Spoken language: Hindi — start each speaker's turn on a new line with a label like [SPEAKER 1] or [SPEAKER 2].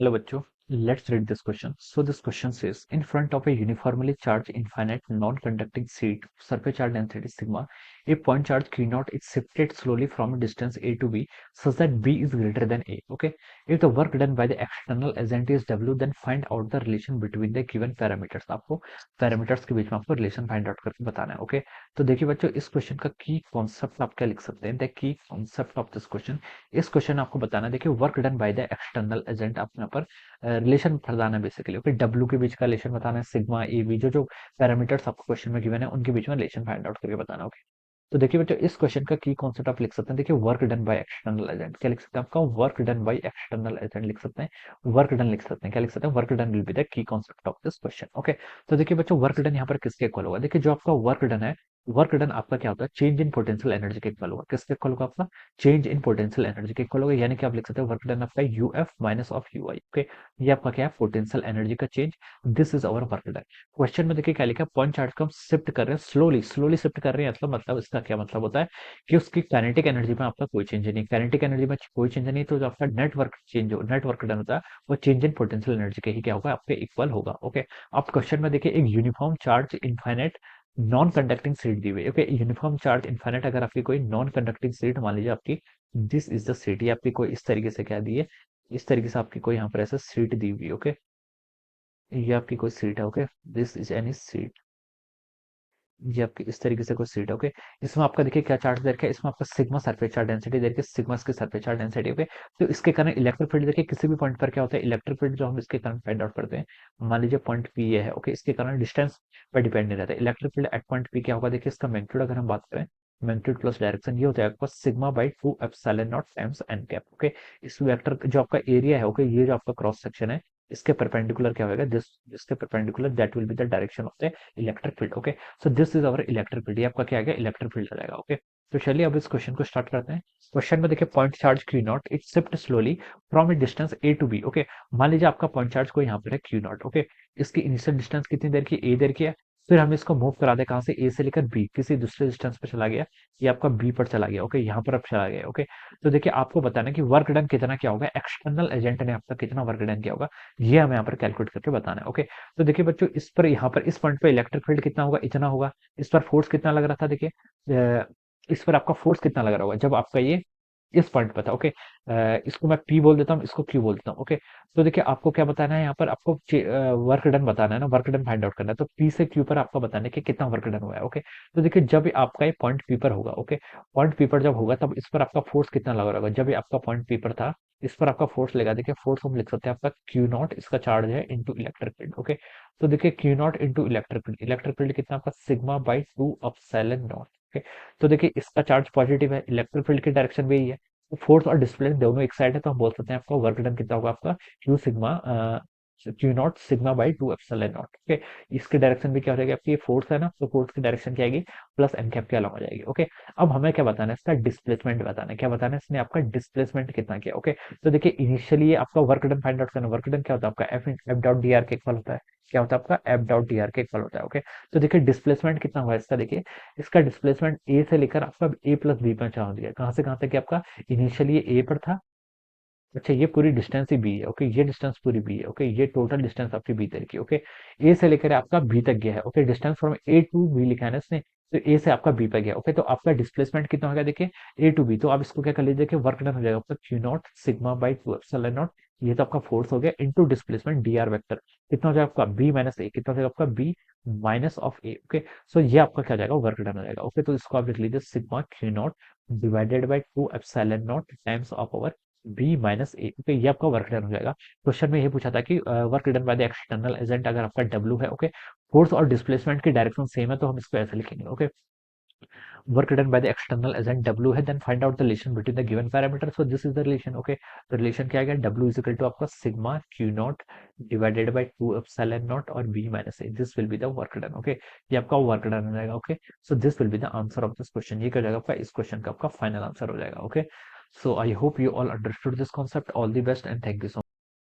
[SPEAKER 1] Hello bachcho, let's read this question. So this question says, in front of a uniformly charged infinite non-conducting sheet, surface charge density sigma, a point charge q naught is shifted slowly from a distance a to b such that b is greater than a. Okay, if the work done by the external agent is w, then find out the relation between the given parameters. आपको parameters के बीच में आपको relation find out करके बताना है. Okay, तो देखिए बच्चों, इस क्वेश्चन का की कॉन्सेप्ट आप क्या लिख सकते हैं. The key concept of this question, इस क्वेश्चन आपको बताना है. देखिए, work done by the external agent, आप यहाँ पर रिलेशन बताना है बेसिकली. ओके, डब्ल्यू के बीच का रिलेशन बताना है, सिग्मा ए बी, जो जो पैरामीटर्स आपको क्वेश्चन में गिवन है उनके बीच में रिलेशन फाइंड आउट करके बताना. ओके, तो देखिए बच्चों, इस क्वेश्चन का की कॉन्सेप्ट आप लिख सकते हैं. देखिए, work done by external agent क्या लिख सकते हैं, आपका work done by external agent लिख सकते हैं. वर्क डन लिख सकते हैं, क्या लिख सकते हैं, work done will be the key concept of this question. Okay, तो देखिए बच्चों, वर्क डन यहाँ पर किसके इक्वल होगा. देखिए, जो आपका वर्क डन है, वर्क डन आपका क्या होता है, चेंज इन पोटेंशियल एनर्जी के इक्वल होगा. किसके इक्वल होगा, आपका चेंज इन पोटेंशियल एनर्जी के इक्वल होगा. यानी कि आप लिख सकते हैं वर्क डन आपका U F minus of you I. Okay, ये आपका क्या है, पोटेंशियल एनर्जी का change. This is our work done. Question में देखिए क्या लिखा है, पॉइंट चार्ज को हम शिफ्ट कर रहे हैं, स्लोली स्लोली शिफ्ट कर रहे हैं. मतलब इसका क्या मतलब होता है कि उसकी काइनेटिक एनर्जी में आपका कोई चेंज नहीं. काइनेटिक एनर्जी में कोई चेंज नहीं, तो जो आपका नेटवर्क चेंज हो, नेटवर्क डन होता है, वो चेंज इन पोटेंशियल एनर्जी के ही क्या होगा, आपके इक्वल होगा. ओके, आप क्वेश्चन में देखिए, एक uniform charge infinite non conducting sheet दी हुई है. ओके, यूनिफॉर्म चार्ज इनफाइनाइट अगर आपकी कोई नॉन कंडक्टिंग सीट मान लीजिए आपकी, दिस इज द सीट, ये आपकी कोई इस तरीके से क्या दी है, इस तरीके से आपकी कोई यहाँ पर ऐसा सीट दी हुई है. ओके, ये आपकी कोई सीट है. Okay, this is any seat, ये आपकी इस तरीके से कोई सीट है. ओके, इसमें आपका देखिए क्या चार्ज दे रखा है, इसमें आपका सिग्मा सरफेस चार्ज डेंसिटी दे रखी है, सिग्मा इसकी सरफेस चार्ज डेंसिटी. ओके, तो इसके कारण इलेक्ट्रिक फील्ड देखिए, किसी भी पॉइंट पर क्या होता है, इलेक्ट्रिक फील्ड जो हम इसके कारण फाइंड आउट करते हैं, मान लीजिए पॉइंट पी ये है. ओके, इसके कारण डिस्टेंस पर डिपेंड नहीं रहता. Electric field at point P क्या होगा, देखिए इसका मैग्नीट्यूड अगर हम बात करें, मैग्नीट्यूड प्लस डायरेक्शन, ये होता है आपका sigma by 2 epsilon naught times n cap. Okay, इस वेक्टर जो आपका एरिया है, ओके, ये जो आपका क्रॉस सेक्शन है, इसके परपेंडिकुलर क्या होगा, दिस, इसके perpendicular that will be the direction of the electric field. Okay, so this is our electric field, ये आपका क्या आएगा, इलेक्ट्रिक फील्ड आ जाएगा. ओके, तो चलिए अब इस क्वेश्चन को स्टार्ट करते हैं. क्वेश्चन में देखिए, point charge q naught it shift slowly from a distance A to B. Okay, मान लीजिए आपका पॉइंट चार्ज को यहाँ पर है क्यू नॉट. ओके, इसकी इनिशियल डिस्टेंस कितनी देर की, ए देर की है. फिर हम इसको मूव करा दे कहाँ से, ए से लेकर बी, किसी दूसरे डिस्टेंस पर चला गया, ये आपका बी पर चला गया. ओके, यहाँ पर अब चला गया. ओके, तो देखिए आपको बताना है कि वर्क डन कितना क्या होगा, एक्सटर्नल एजेंट ने आपका कितना वर्क डन किया होगा, ये हमें यहाँ पर कैलकुलेट करके बताना है. ओके, तो देखिए बच्चों, इस पर यहाँ पर इस पॉइंट पे इलेक्ट्रिक फील्ड कितना होगा, इतना होगा. इस पर फोर्स कितना लग रहा था, देखिए इस पर आपका फोर्स कितना लग रहा होगा जब आपका ये इस पॉइंट पर था. ओके, इसको मैं पी बोल देता हूँ, इसको क्यू बोल देता हूँ. ओके, तो देखिए आपको क्या बताना है, यहाँ पर आपको वर्क डन बताना है ना, वर्क डन फाइंड आउट करना है. तो पी से क्यू पर आपको बताना है कि कितना वर्क डन हुआ है. ओके, तो देखिए जब आपका ये पॉइंट पी पर होगा, ओके, पॉइंट पी पर जब होगा तब इस पर आपका फोर्स कितना लग रहा होगा, जब ये आपका पॉइंट पी पर था, इस पर आपका फोर्स लगा. देखिए फोर्स हम लिख सकते हैं आपका क्यू नॉट, इसका चार्ज है, इंटू इलेक्ट्रिक फील्ड. ओके, तो देखिए Q not into electric field, electric field कितना आपका sigma by 2 epsilon not. Okay, तो देखिए इसका चार्ज पॉजिटिव है, इलेक्ट्रिक फील्ड की डायरेक्शन भी यही है, तो फोर्स और डिस्प्लेसमेंट दोनों एक साइड है, तो हम बोल सकते हैं आपका वर्क डन कितना होगा, आपका Q sigma q not sigma by 2 epsilon not. Okay, इसकी डायरेक्शन भी क्या हो जाएगी, आपकी ये फोर्स है ना, तो फोर्स की डायरेक्शन क्या आएगी, प्लस एन कैप के अलावा हो जाएगी. ओके, अब हमें क्या बताना है, इसका डिस्प्लेसमेंट बताना है. क्या बताना है, इसने आपका डिस्प्लेसमेंट कितना किया. ओके, तो देखिए इनिशियली ये आपका वर्क डन फाइंड आउट करना, वर्क डन क्या होता है आपका एफ डॉट डी आर के इक्वल होता है. क्या होता है आपका एफ डॉट डी आर के इक्वल होता है. ओके, तो देखिए डिस्प्लेसमेंट कितना हुआ इसका, देखिए इसका डिस्प्लेसमेंट ए से लेकर आपका ए प्लस बी पर चला दिया, कहाँ से कहाँ तक आपका, इनिशियली ये ए पर था. अच्छा, ये पूरी डिस्टेंस ही बी है. ओके, ये डिस्टेंस पूरी बी है. ओके, ये टोटल डिस्टेंस आपकी बी तक की. ओके, ए से लेकर आपका बी तक गया है. Okay, distance from A to B लिखा है ना इसने, तो ए से आपका बी पर गया. ओके, तो आपका डिस्प्लेसमेंट कितना होगा, देखिए ए टू बी, तो आप इसको क्या कर लीजिए कि वर्क डन हो जाएगा आपका Q not sigma by 2 epsilon not. ये तो आपका फोर्स हो गया, into displacement D R vector कितना हो जाएगा आपका, बी माइनस ए, कितना हो जाएगा आपका B minus of A. Okay, so ये आपका क्या हो जाएगा, वर्क डन हो जाएगा. ओके, तो इसको आप लिख लीजिए sigma q naught divided by 2 epsilon naught times of over B minus A. Okay, ये आपका वर्क डन हो जाएगा. क्वेश्चन में ये पूछा था कि work done by the external agent अगर आपका डब्ल्यू है. ओके, फोर्स और डिस्प्लेसमेंट की डायरेक्शन सेम है, तो हम इसको ऐसे लिखेंगे. Okay, work done by the external agent W है, then find out the relation between the given parameters. So this is the relation. Okay, तो relation क्या आ गया, W is equal to आपका sigma Q naught divided by 2 epsilon naught और B minus A. This will be the work done. Okay, ये आपका work done हो जाएगा. Okay, so this will be the answer of this question. ये क्या हो जाएगा आपका, इस question का आपका final answer हो जाएगा. Okay, so I hope you all understood this concept. All the best and thank you so much.